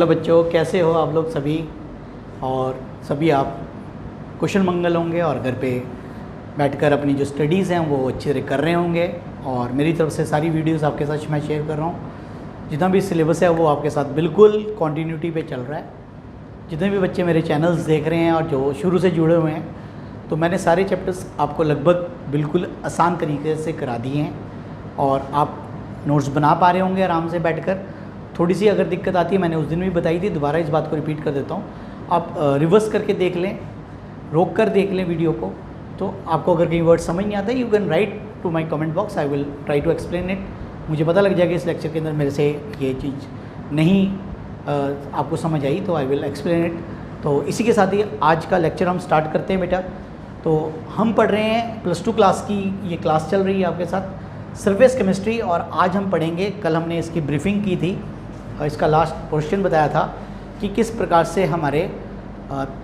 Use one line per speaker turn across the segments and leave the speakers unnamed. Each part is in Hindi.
हेलो बच्चों, कैसे हो आप लोग सभी। और सभी आप कुशल मंगल होंगे और घर पे बैठकर अपनी जो स्टडीज़ हैं वो अच्छे से कर रहे होंगे। और मेरी तरफ से सारी वीडियोस आपके साथ मैं शेयर कर रहा हूँ। जितना भी सिलेबस है वो आपके साथ बिल्कुल कॉन्टीन्यूटी पे चल रहा है। जितने भी बच्चे मेरे चैनल्स देख रहे हैं और जो शुरू से जुड़े हुए हैं, तो मैंने सारे चैप्टर्स आपको लगभग बिल्कुल आसान तरीके से करा दिए हैं और आप नोट्स बना पा रहे होंगे आराम से बैठकर। थोड़ी सी अगर दिक्कत आती है, मैंने उस दिन भी बताई थी, दोबारा इस बात को रिपीट कर देता हूँ। आप रिवर्स करके देख लें, रोक कर देख लें वीडियो को, तो आपको अगर कहीं वर्ड समझ नहीं आता, you can write to my comment box, I will try to explain it. मुझे पता लग जाएगा इस लेक्चर के अंदर मेरे से ये चीज़ नहीं आपको समझ आई, तो आई विल एक्सप्लेन इट। तो इसी के साथ ही आज का लेक्चर हम स्टार्ट करते हैं बेटा। तो हम पढ़ रहे हैं +2 क्लास की, ये क्लास चल रही है आपके साथ सरफेस केमिस्ट्री। और आज हम पढ़ेंगे, कल हमने इसकी ब्रीफिंग की थी और इसका लास्ट क्वेश्चन बताया था कि किस प्रकार से हमारे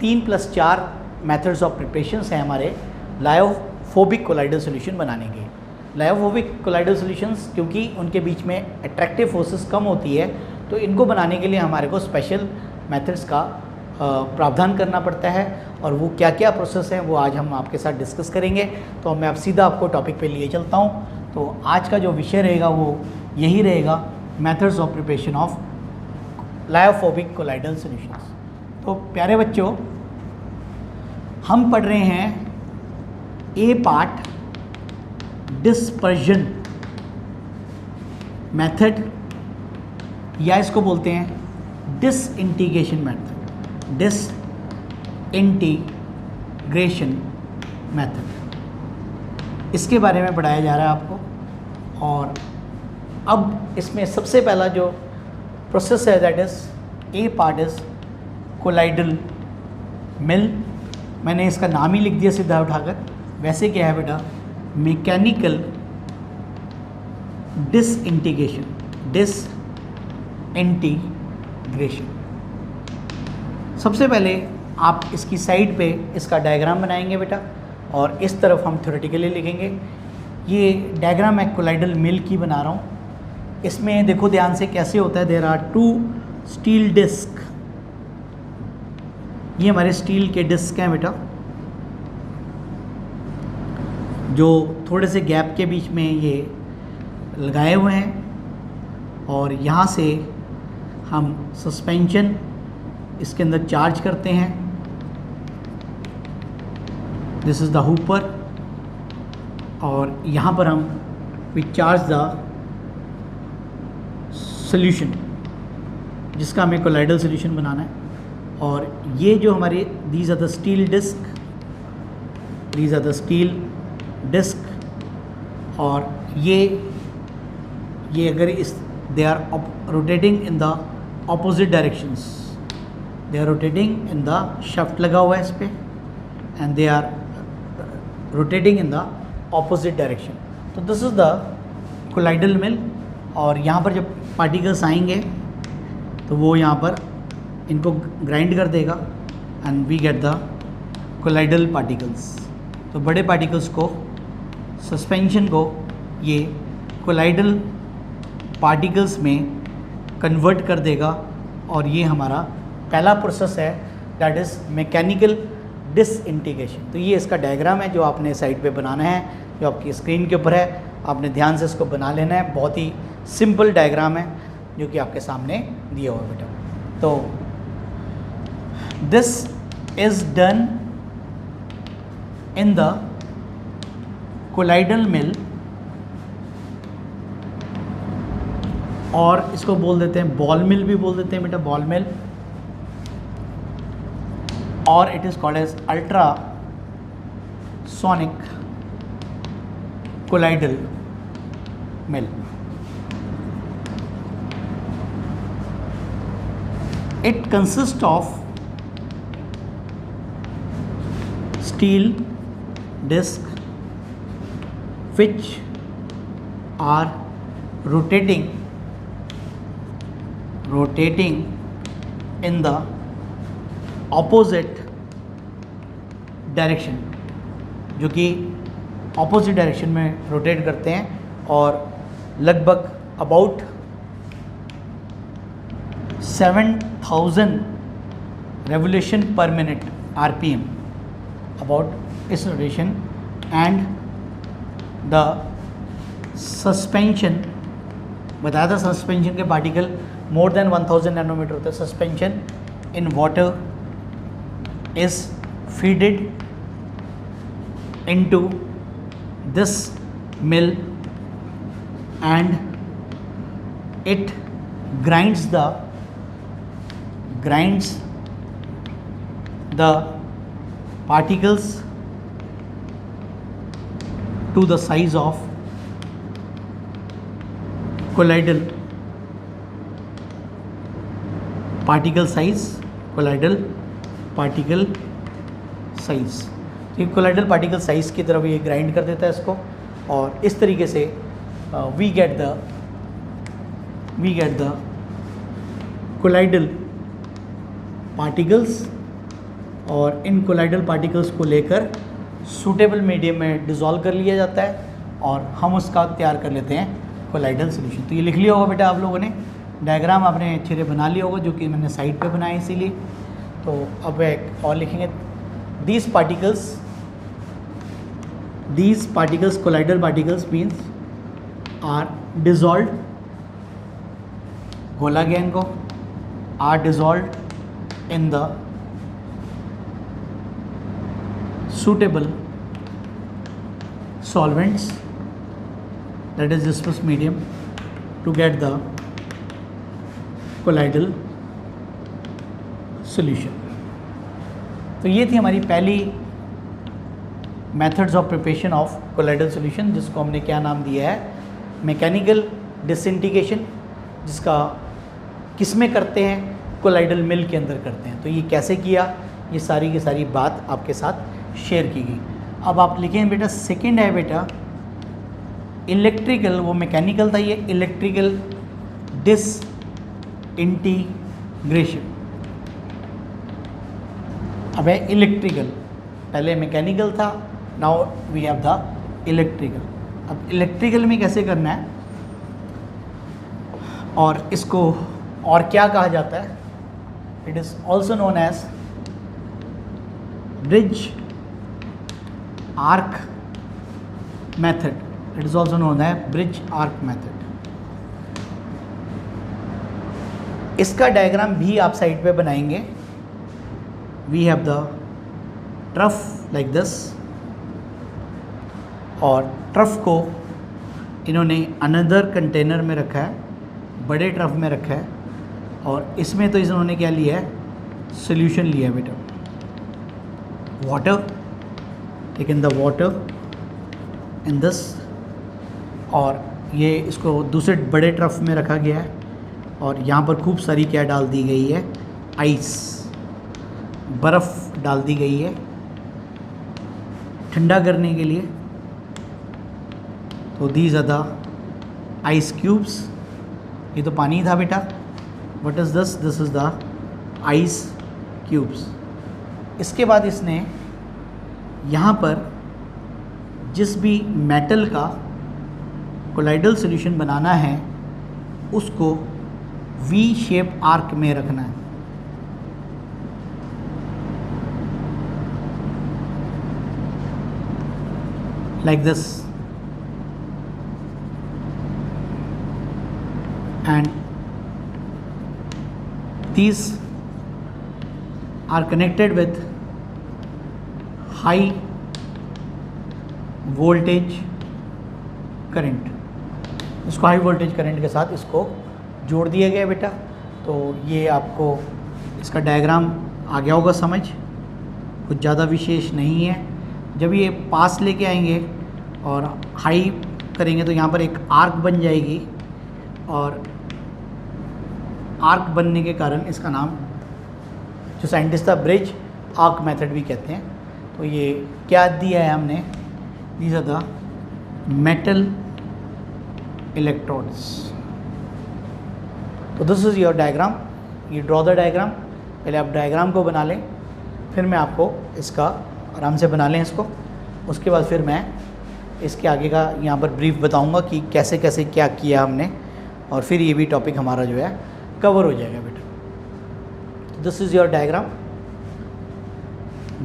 3+4 मेथड्स ऑफ प्रिपरेशंस हैं हमारे लायोफोबिक कोलाइडल सॉल्यूशन बनाने के। लायोफोबिक कोलाइडल सॉल्यूशंस क्योंकि उनके बीच में अट्रैक्टिव फोर्सेस कम होती है, तो इनको बनाने के लिए हमारे को स्पेशल मेथड्स का प्रावधान करना पड़ता है। और वो क्या क्या प्रोसेस हैं वो आज हम आपके साथ डिस्कस करेंगे। तो मैं अब सीधा आपको टॉपिक पे लिए चलता हूँ। तो आज का जो विषय रहेगा वो यही रहेगा, methods of preparation of lyophobic colloidal solutions. तो प्यारे बच्चों, हम पढ़ रहे हैं ए पार्ट डिस्पर्जन मेथड, या इसको बोलते हैं डिसइंटीग्रेशन मेथड, डिसइंटीग्रेशन मेथड, इसके बारे में पढ़ाया जा रहा है आपको। और अब इसमें सबसे पहला जो प्रोसेस है that is a part is colloidal mill. मैंने इसका नाम ही लिख दिया सीधा उठाकर। वैसे क्या है बेटा, मैकेनिकल डिसइंटीग्रेशन, डिसइंटीग्रेशन। सबसे पहले आप इसकी साइड पे इसका डायग्राम बनाएंगे बेटा, और इस तरफ हम थ्योरेटिकली लिखेंगे। ये डायग्राम मैं कोलाइडल मिल की बना रहा हूँ। इसमें देखो ध्यान से कैसे होता है। देयर आर 2 स्टील डिस्क, ये हमारे स्टील के डिस्क हैं बेटा, जो थोड़े से गैप के बीच में ये लगाए हुए हैं। और यहाँ से हम सस्पेंशन इसके अंदर चार्ज करते हैं। दिस इज़ द हुपर, और यहाँ पर हम वी चार्ज द सॉल्यूशन, जिसका हमें कोलाइडल सॉल्यूशन बनाना है। और ये जो हमारे these are the steel disc, these are the steel disc. और ये अगर इस they are rotating in the opposite directions, they are rotating in the shaft लगा हुआ है इस पर, and they are rotating in the opposite direction. तो this is the colloidal mill. और यहाँ पर जब पार्टिकल्स आएंगे तो वो यहाँ पर इनको ग्राइंड कर देगा and we get the colloidal particles. तो बड़े पार्टिकल्स को, सस्पेंशन को ये कोलाइडल पार्टिकल्स में कन्वर्ट कर देगा। और ये हमारा पहला प्रोसेस है दैट इज़ मैकेनिकल डिसइंटीग्रेशन। तो ये इसका डायग्राम है जो आपने साइड पे बनाना है, जो आपकी स्क्रीन के ऊपर है। आपने ध्यान से इसको बना लेना है। बहुत ही सिंपल डायग्राम है जो कि आपके सामने दिया हुआ है बेटा। तो this is done in the colloidal mill, और इसको बोल देते हैं बॉल मिल भी बोल देते हैं बेटा, बॉल मिल। और it is called as ultrasonic colloidal mill. It consists of steel disc which are rotating in the opposite direction, जो कि ऑपोजिट डायरेक्शन में रोटेट करते हैं। और लगभग about 1000 revolution per minute RPM about its rotation, and the suspension बताया था सस्पेंशन के पार्टिकल मोर देन 1000 नैनोमीटर होता है. Suspension in water is feeded into this mill and it grinds the particles to the size of colloidal particle size. colloidal particle size, तो ये colloidal particle size की तरफ ये ग्राइंड कर देता है इसको, और इस तरीके से we get the colloidal particles, और इन colloidal particles को लेकर suitable medium में डिज़ोल्व कर लिया जाता है और हम उसका तैयार कर लेते हैं colloidal solution. तो ये लिख लिया होगा बेटा आप लोगों ने, डायग्राम आपने अच्छे से बना लिया होगा जो कि मैंने साइड पे बनाया इसीलिए. तो अब एक और लिखेंगे, these particles colloidal particles means are dissolved, बोला गया इनको, are dissolved in the suitable solvents, that is viscous medium, to get the colloidal solution. तो ये थी हमारी पहली methods of preparation of colloidal solution, जिसको हमने क्या नाम दिया है, मैकेनिकल डिसइंटीग्रेशन, जिसका किस में करते हैं, कोलाइडल मिल के अंदर करते हैं. तो ये कैसे किया, ये सारी की सारी बात आपके साथ शेयर की गई. अब आप लिखें बेटा, सेकंड है बेटा इलेक्ट्रिकल, वो मैकेनिकल था, ये इलेक्ट्रिकल डिसइंटीग्रेशन. अब है इलेक्ट्रिकल, पहले मैकेनिकल था, now we have the electrical. अब इलेक्ट्रिकल में कैसे करना है और इसको और क्या कहा जाता है, it is also known as bridge arc method. It is also known as bridge arc method. इसका डायग्राम भी आप साइड पे बनाएंगे. We have the trough like this, और ट्रफ को इन्होंने अनदर कंटेनर में रखा है, बड़े ट्रफ में रखा है, और इसमें तो इन्होंने क्या लिया है, सॉल्यूशन लिया है बेटा, water, taken the water in this, और ये इसको दूसरे बड़े ट्रफ में रखा गया है, और यहाँ पर खूब सारी क्या डाल दी गई है, आइस, बर्फ़ डाल दी गई है ठंडा करने के लिए. तो these are the ice cubes. ये तो पानी था बेटा. What is this, this is the ice cubes. इसके बाद इसने यहाँ पर जिस भी मेटल का कोलाइडल सॉल्यूशन बनाना है उसको वी शेप आर्क में रखना है. Like this, and these are connected with high voltage current. इसको हाई वोल्टेज करंट के साथ इसको जोड़ दिया गया बेटा. तो ये आपको इसका डायग्राम आ गया होगा समझ, कुछ ज़्यादा विशेष नहीं है. जब ये पास लेके आएंगे और हाई करेंगे तो यहाँ पर एक आर्क बन जाएगी, और आर्क बनने के कारण इसका नाम जो साइंटिस्ट था ब्रिज आर्क मेथड भी कहते हैं. तो ये क्या दिया है हमने, these are the metal electrodes. तो दिस इज़ योर डायग्राम. ये ड्रॉ द डायग्राम. पहले आप डायग्राम को बना लें, फिर मैं आपको इसका आराम से बना लें इसको, उसके बाद फिर मैं इसके आगे का यहाँ पर ब्रीफ बताऊँगा कि कैसे कैसे क्या किया हमने, और फिर ये भी टॉपिक हमारा जो है कवर हो जाएगा बेटा. This is your diagram.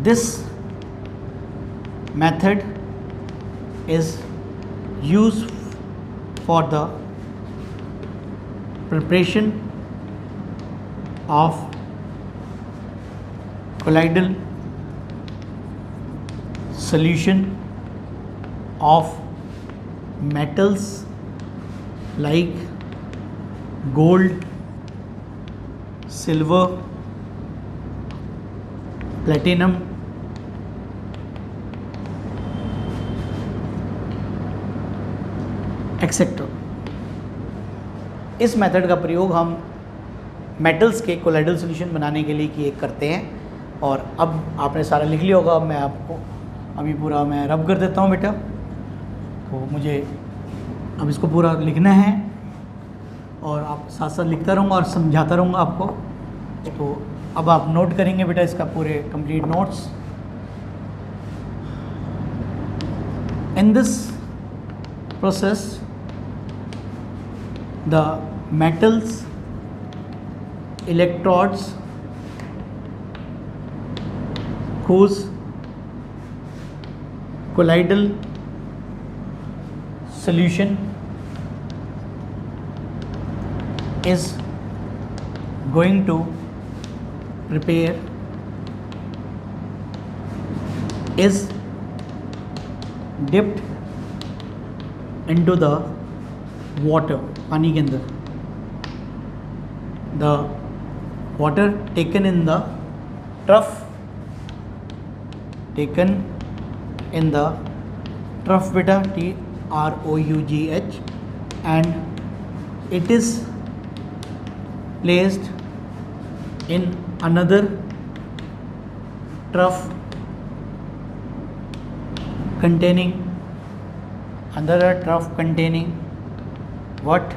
This method is use for the preparation of colloidal solution of metals like gold, silver, platinum, etc. इस मेथड का प्रयोग हम मेटल्स के कोलाइडल सॉल्यूशन बनाने के लिए करते हैं. और अब आपने सारा लिख लिया होगा. मैं आपको अभी पूरा मैं रब कर देता हूँ बेटा. तो मुझे अब इसको पूरा लिखना है और आप साथ साथ लिखता रहूँगा और समझाता रहूँगा आपको. तो अब आप नोट करेंगे बेटा इसका पूरे complete notes. In this process the metals electrodes whose colloidal solution is going to prepare is dipped into the water, पानी के अंदर. The water taken in the trough, taken in the trough बेटा, TROUGH, and it is placed in another trough containing what?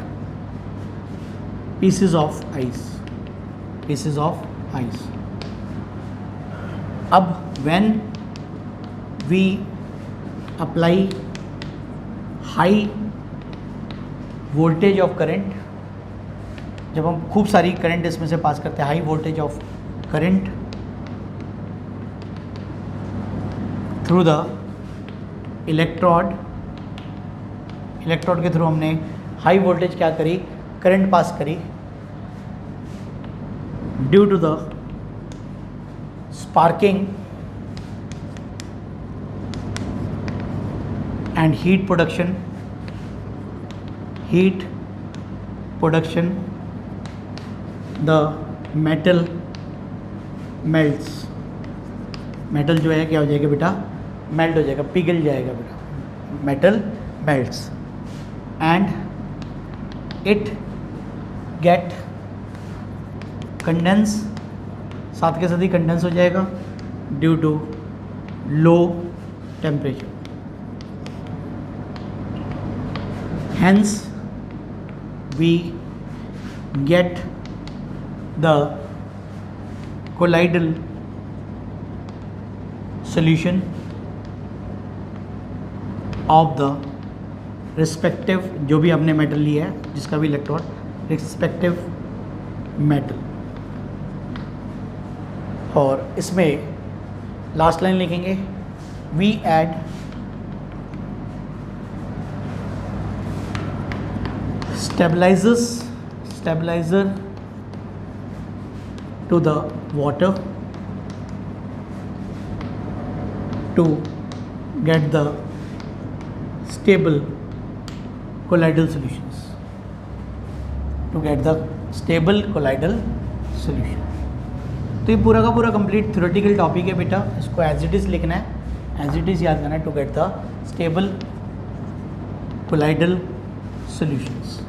Pieces of ice. अब when we apply high voltage of current, जब हम खूब सारी करंट इसमें से पास करते हैं, high voltage of current through the electrode के थ्रू हमने हाई वोल्टेज क्या करी, करंट पास करी. Due to the sparking and heat production the metal melts. Metal जो है क्या हो जाएगा बेटा, मेल्ट हो जाएगा, पिघल जाएगा बेटा. Metal melts and it get condense, साथ के साथ ही कंडेंस हो जाएगा due to low temperature. Hence we get the colloidal solution of the respective, जो भी हमने मेटल लिया है, जिसका भी इलेक्ट्रॉन, रिस्पेक्टिव मेटल. और इसमें लास्ट लाइन लिखेंगे, we add stabilizer to the water to get the stable colloidal solutions. तो ये पूरा का पूरा कंप्लीट थ्योरेटिकल टॉपिक है बेटा. इसको एज इट इज़ लिखना है, एज इट इज़ याद करना है, to get the stable colloidal solutions.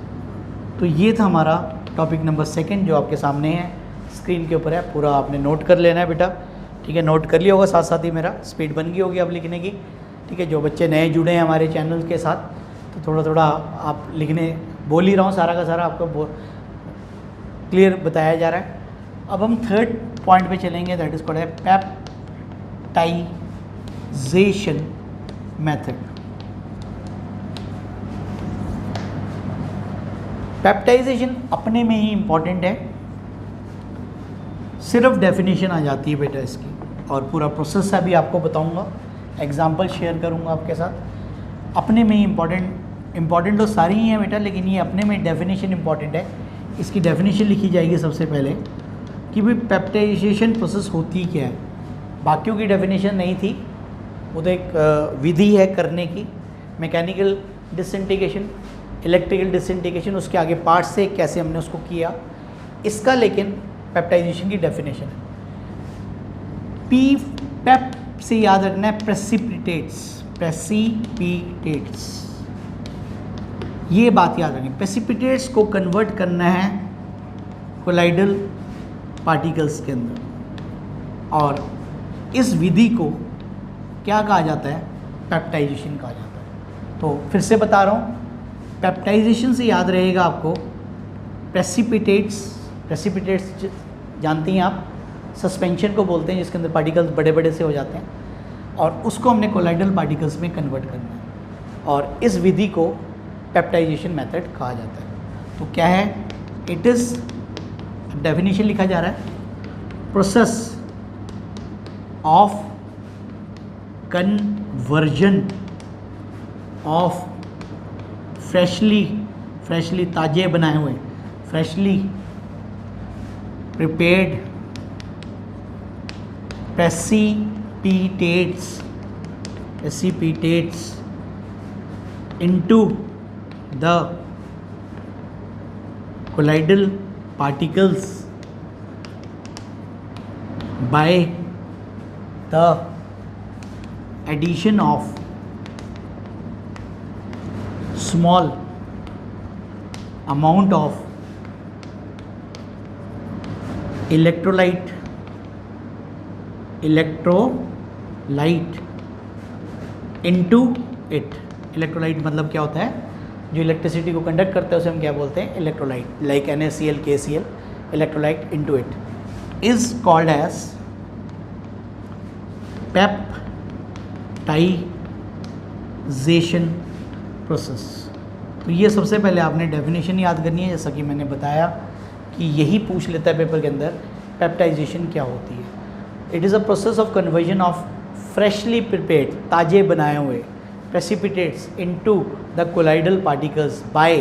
तो ये था हमारा टॉपिक नंबर 2 जो आपके सामने है, स्क्रीन के ऊपर है. पूरा आपने नोट कर लेना है बेटा, ठीक है. नोट कर लिया होगा, साथ साथ ही मेरा स्पीड बन गई होगी अब लिखने की, ठीक है. जो बच्चे नए जुड़े हैं हमारे चैनल के साथ, तो थोड़ा थोड़ा आप लिखने बोल ही रहा हूँ, सारा का सारा आपको क्लियर बताया जा रहा है. अब हम 3rd पॉइंट पे चलेंगे, दैट इज़ कॉल्ड है पेप्टाइजेशन मेथड. पेप्टाइजेशन अपने में ही इम्पॉर्टेंट है. सिर्फ डेफिनेशन आ जाती है बेटा इसकी, और पूरा प्रोसेस अभी आपको बताऊंगा, एग्जांपल शेयर करूंगा आपके साथ। अपने में ही इम्पॉर्टेंट तो सारी ही हैं बेटा, लेकिन ये अपने में डेफिनेशन इम्पॉर्टेंट है। इसकी डेफिनेशन लिखी जाएगी सबसे पहले कि भाई पेप्टाइजेशन प्रोसेस होती क्या है। बाकियों की डेफिनेशन नहीं थी, वो तो एक विधि है करने की, मैकेनिकल डिसइंटीग्रेशन, इलेक्ट्रिकल डिसइंटीग्रेशन, उसके आगे पार्ट से कैसे हमने उसको किया, इसका लेकिन पेप्टाइजेशन की डेफिनेशन है। पेप से याद रखना है प्रेसिपिटेट्स, ये बात याद रखनी। प्रेसिपिटेट्स को कन्वर्ट करना है कोलाइडल पार्टिकल्स के अंदर, और इस विधि को क्या कहा जाता है? पेप्टाइजेशन कहा जाता है। तो फिर से बता रहा हूँ, पेप्टाइजेशन से याद रहेगा आपको प्रेसिपिटेट्स जानती हैं आप, सस्पेंशन को बोलते हैं जिसके अंदर पार्टिकल्स बड़े बड़े से हो जाते हैं, और उसको हमने कोलाइडल पार्टिकल्स में कन्वर्ट करना है, और इस विधि को पेप्टाइजेशन मेथड कहा जाता है। तो क्या है? इट इज़, डेफिनेशन लिखा जा रहा है, process of conversion of freshly ताजे बनाए हुए, freshly prepared precipitates into the colloidal particles by the addition of small amount of electrolyte into it। Electrolyte मतलब क्या होता है? जो इलेक्ट्रिसिटी को कंडक्ट करता है उसे हम क्या बोलते हैं? Electrolyte, like NaCl, KCl, electrolyte into it is called as peptization process. तो ये सबसे पहले आपने डेफिनेशन याद करनी है, जैसा कि मैंने बताया कि यही पूछ लेता है पेपर के अंदर, पेप्टाइजेशन क्या होती है। It is a process of conversion of freshly prepared, ताजे बनाए हुए, precipitates into the colloidal particles by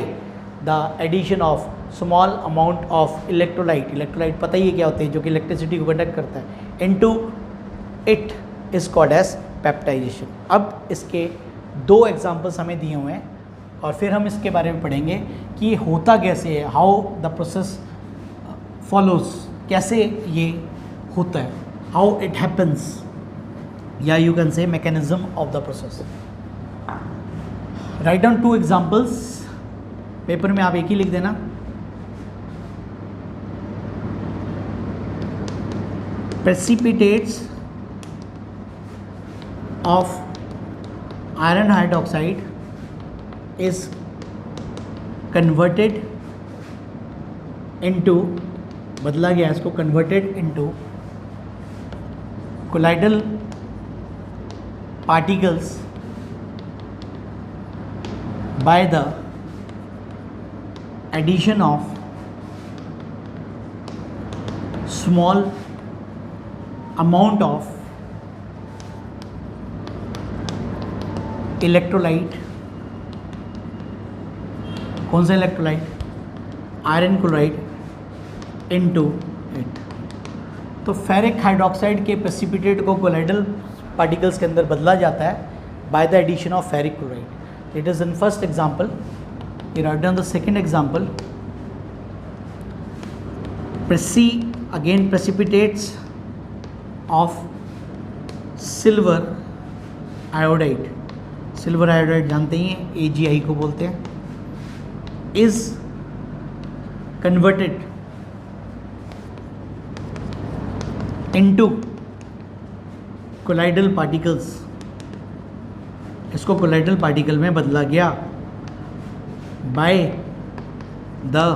the addition of small amount of electrolyte पता ही है क्या होते हैं, जो कि इलेक्ट्रिसिटी को कंडक्ट करता है, into it is called as peptization. अब इसके दो एग्जांपल्स हमें दिए हुए हैं, और फिर हम इसके बारे में पढ़ेंगे कि ये होता कैसे है, हाउ द प्रोसेस फॉलोज, कैसे ये होता है, हाउ इट हैपन्स, या you can say mechanism of the process. Write down 2 examples, paper में आप एक ही लिख देना। Precipitates of iron hydroxide is converted into, बदला गया इसको, converted into colloidal particles by the addition of small amount of electrolyte। कौन सा electrolyte? Iron chloride into it. तो फेरिक हाइड्रोक्साइड के प्रेसिपिटेट को कोलाइडल पार्टिकल्स के अंदर बदला जाता है by the addition of ferric chloride. It is in first example. You write down the second example. Precipitates of silver iodide, silver iodide जानते ही हैं, AgI को बोलते हैं, is converted into colloidal particles। इसको कोलाइडल पार्टिकल में बदला गया by the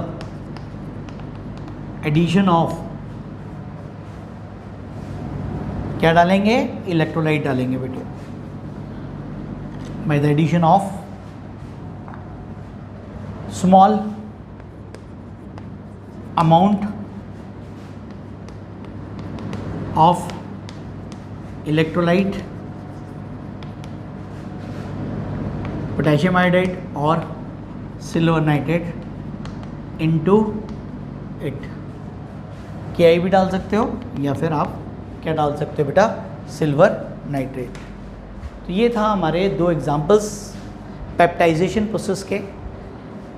addition of, क्या डालेंगे? इलेक्ट्रोलाइट डालेंगे बेटे, by the addition of small amount of electrolyte potassium iodide और silver nitrate into it. KI भी डाल सकते हो या फिर आप क्या डाल सकते हो बेटा, सिल्वर नाइट्रेट। तो ये था हमारे 2 एग्जांपल्स पेप्टाइजेशन प्रोसेस के।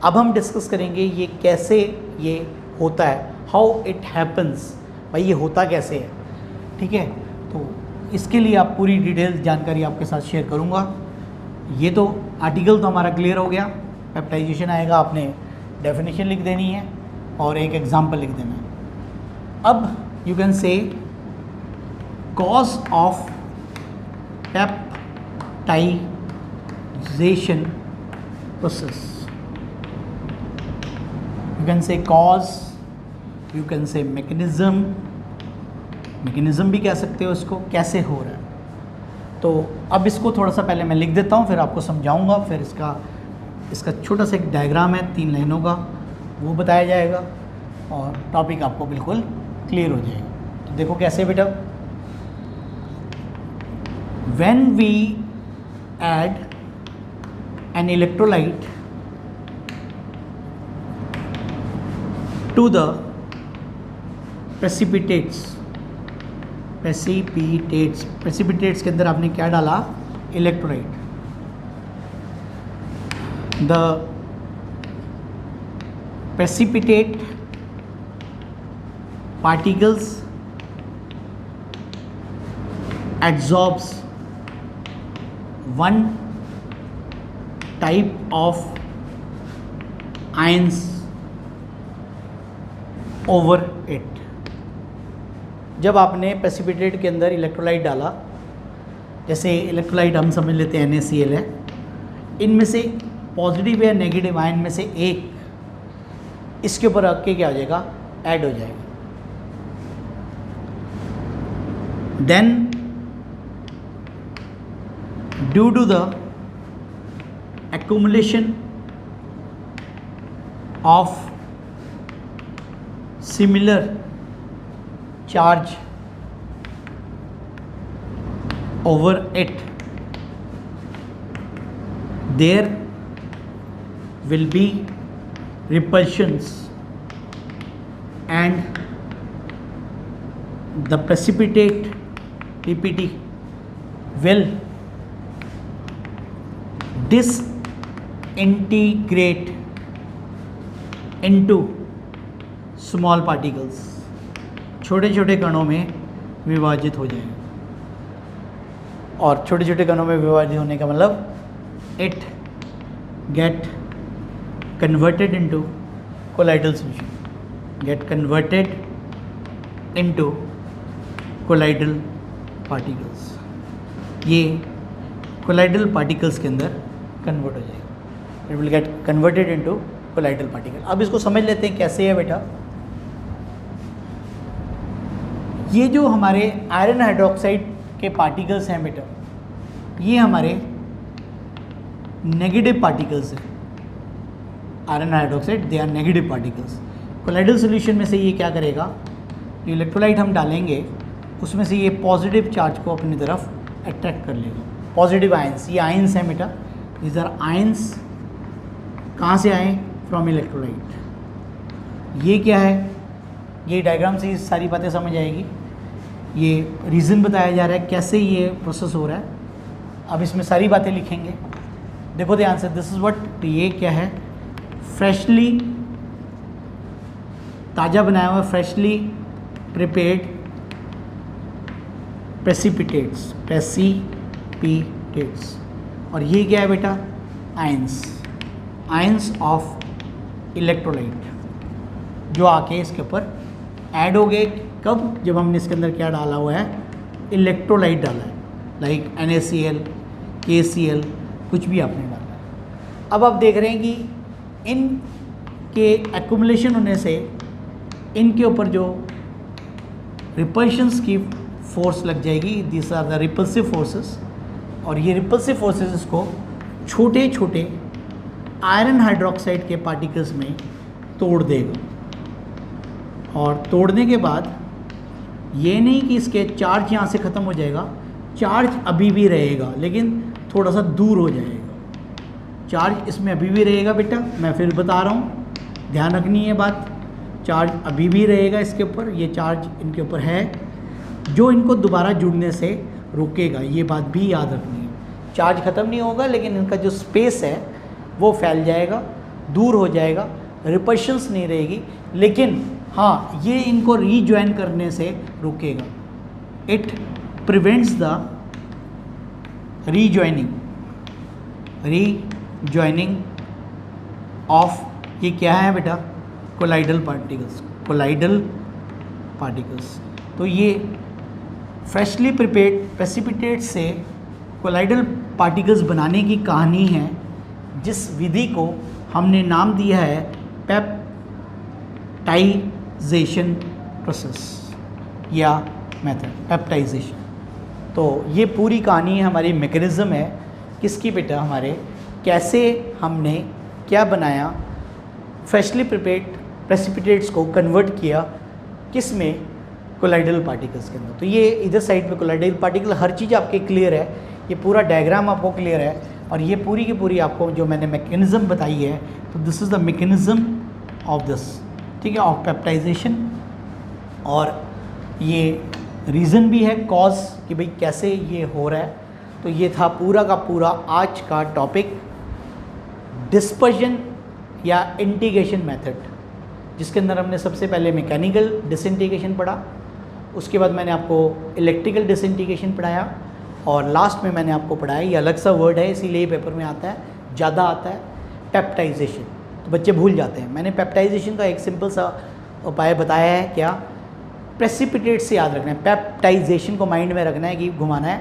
अब हम डिस्कस करेंगे ये कैसे ये होता है, हाउ इट हैपन्स, भाई ये होता कैसे है, ठीक है। तो इसके लिए आप पूरी डिटेल जानकारी आपके साथ शेयर करूँगा। ये तो आर्टिकल तो हमारा क्लियर हो गया, पेप्टाइजेशन आएगा, आपने डेफिनेशन लिख देनी है और एक एग्जाम्पल लिख देना है। अब you can say cause of peptization process. You can say cause, you can say mechanism भी कह सकते हो इसको, कैसे हो रहा है। तो अब इसको थोड़ा सा पहले मैं लिख देता हूँ, फिर आपको समझाऊंगा, फिर इसका छोटा सा एक डायग्राम है 3 लाइनों का, वो बताया जाएगा और टॉपिक आपको बिल्कुल क्लियर हो जाएगा। तो देखो कैसे बेटा, when we add an electrolyte to the precipitates के अंदर आपने क्या डाला, electrolyte. The precipitate particles absorbs one type of ions over it। जब आपने प्रेसिपिटेट के अंदर इलेक्ट्रोलाइट डाला, जैसे इलेक्ट्रोलाइट हम समझ लेते हैं NaCl है, इनमें से पॉजिटिव या नेगेटिव आयन में से एक इसके ऊपर रख के क्या हो जाएगा, ऐड हो जाएगा। Then due to the accumulation of similar charge over it, there will be repulsions and the precipitate PPT will disintegrate into small particles, छोटे छोटे कणों में विभाजित हो जाएंगे। और छोटे छोटे कणों में विभाजित होने का मतलब it get converted into colloidal solution, get converted into colloidal particles. ये कोलाइडल पार्टिकल्स के अंदर कन्वर्ट हो जाएगा, it will get converted into colloidal particle. अब इसको समझ लेते हैं कैसे है बेटा। ये जो हमारे आयरन हाइड्रोक्साइड के पार्टिकल्स हैं बेटा, ये हमारे नेगेटिव पार्टिकल्स हैं। Iron hydroxide they are negative particles. Colloidal solution में से ये क्या करेगा, जो इलेक्ट्रोलाइट हम डालेंगे उसमें से ये पॉजिटिव चार्ज को अपनी तरफ अट्रैक्ट कर लेगा। पॉजिटिव आयंस, ये आयंस हैं बेटा, दीज आर आयंस। कहाँ से आए, फ्रॉम इलेक्ट्रोलाइट। ये क्या है, ये डायग्राम से सारी बातें समझ आएगी। ये रीज़न बताया जा रहा है कैसे ये प्रोसेस हो रहा है। अब इसमें सारी बातें लिखेंगे, देखो ध्यान से। दिस इज़ व्हाट, ये क्या है, फ्रेशली ताज़ा बनाया हुआ, फ्रेशली प्रिपेयर्ड प्रेसिपिटेट्स। और ये क्या है बेटा, आयंस ऑफ इलेक्ट्रोलाइट, जो आके इसके ऊपर ऐड हो गए। कब, जब हमने इसके अंदर क्या डाला हुआ है, इलेक्ट्रोलाइट डाला है, लाइक NaCl, KCl, कुछ भी आपने डाला है। अब आप देख रहे हैं कि इनके एक्युमुलेशन होने से इनके ऊपर जो रिपल्शंस की फोर्स लग जाएगी, this are the repulsive forces. और ये रिपल्सिव फोर्सेस इसको छोटे छोटे आयरन हाइड्रोक्साइड के पार्टिकल्स में तोड़ देगा। और तोड़ने के बाद ये नहीं कि इसके चार्ज यहाँ से ख़त्म हो जाएगा, चार्ज अभी भी रहेगा लेकिन थोड़ा सा दूर हो जाएगा। चार्ज इसमें अभी भी रहेगा बेटा, मैं फिर बता रहा हूँ, ध्यान रखनी है बात। चार्ज अभी भी रहेगा इसके ऊपर, ये चार्ज इनके ऊपर है जो इनको दोबारा जुड़ने से रोकेगा, ये बात भी याद रखनी है। चार्ज ख़त्म नहीं होगा लेकिन इनका जो स्पेस है वो फैल जाएगा, दूर हो जाएगा, रिपल्शंस नहीं रहेगी, लेकिन हाँ ये इनको रीज्वाइन करने से रोकेगा। It prevents the rejoining of, ये क्या है बेटा, कोलाइडल पार्टिकल्स। तो ये फ्रेशली प्रिपेयर्ड प्रेसिपिटेट से कोलाइडल पार्टिकल्स बनाने की कहानी है, जिस विधि को हमने नाम दिया है पेप्टाइजेशन प्रोसेस या मेथड, पेप्टाइजेशन। तो ये पूरी कहानी है, हमारी मैकेनिज़्म है किसकी बेटा, हमारे कैसे हमने क्या बनाया, फ्रेशली प्रिपेयर्ड प्रेसिपिटेट्स को कन्वर्ट किया किस में, कोलाइडल पार्टिकल्स के अंदर। तो ये इधर साइड पे कोलाइडल पार्टिकल, हर चीज़ आपके क्लियर है, ये पूरा डायग्राम आपको क्लियर है, और ये पूरी की पूरी आपको जो मैंने मैकेनिज़्म बताई है, तो this is the mechanism of this, ठीक है, ऑफ पेप्टाइजेशन। और ये रीज़न भी है, कॉज, कि भाई कैसे ये हो रहा है। तो ये था पूरा का पूरा आज का टॉपिक, डिस्पर्जन या इंटीग्रेशन मेथड, जिसके अंदर हमने सबसे पहले मैकेनिकल डिसइंटीग्रेशन पढ़ा, उसके बाद मैंने आपको इलेक्ट्रिकल डिसइंटीग्रेशन पढ़ाया, और लास्ट में मैंने आपको पढ़ाया, ये अलग सा वर्ड है इसीलिए पेपर में आता है, ज़्यादा आता है, पेप्टाइजेशन। तो बच्चे भूल जाते हैं। मैंने पेप्टाइजेशन का एक सिंपल सा उपाय बताया है, क्या, प्रेसिपिटेट से याद रखना है, पेप्टाइजेशन को माइंड में रखना है कि घुमाना है।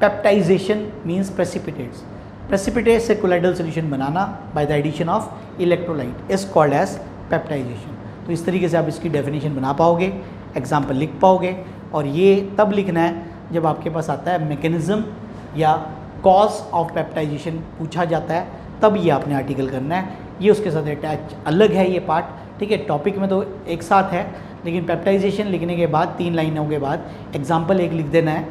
पेप्टाइजेशन मीन्स प्रेसिपिटेट्स, प्रेसिपिटेट से कोलाइडल सोल्यूशन बनाना by the addition of electrolyte is called as peptization. तो इस तरीके से आप इसकी डेफिनेशन बना पाओगे, एग्जाम्पल लिख पाओगे, और ये तब लिखना है जब आपके पास आता है मैकेनिज़्म या कॉज ऑफ पेप्टाइजेशन पूछा जाता है, तब ये आपने आर्टिकल करना है। ये उसके साथ अटैच अलग है ये पार्ट, ठीक है, टॉपिक में तो एक साथ है, लेकिन पेप्टाइजेशन लिखने के बाद 3 लाइनों के बाद एग्जाम्पल एक लिख देना है,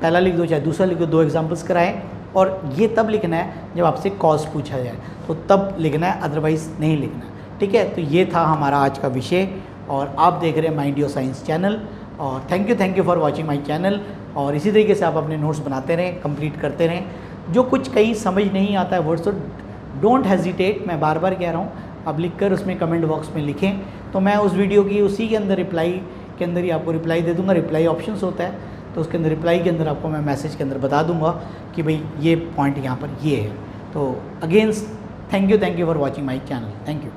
पहला लिख दो चाहे दूसरा लिख दो, 2 एग्जाम्पल्स कराएं, और ये तब लिखना है जब आपसे कॉज पूछा जाए, तो तब लिखना है, अदरवाइज़ नहीं लिखना, ठीक है। तो ये था हमारा आज का विषय, और आप देख रहे हैं माइंड योर साइंस चैनल, और thank you for watching my channel. और इसी तरीके से आप अपने नोट्स बनाते रहें, कंप्लीट करते रहें। जो कुछ कहीं समझ नहीं आता है वर्ड्स, तो डोंट हेजिटेट, मैं बार बार कह रहा हूँ, आप लिख कर उसमें कमेंट बॉक्स में लिखें, तो मैं उस वीडियो की उसी के अंदर रिप्लाई के अंदर ही आपको रिप्लाई दे दूँगा। रिप्लाई ऑप्शंस होता है, तो उसके अंदर रिप्लाई के अंदर आपको मैं मैसेज के अंदर बता दूँगा कि भाई ये पॉइंट यहाँ पर ये है। तो again thank you for watching my channel, thank you.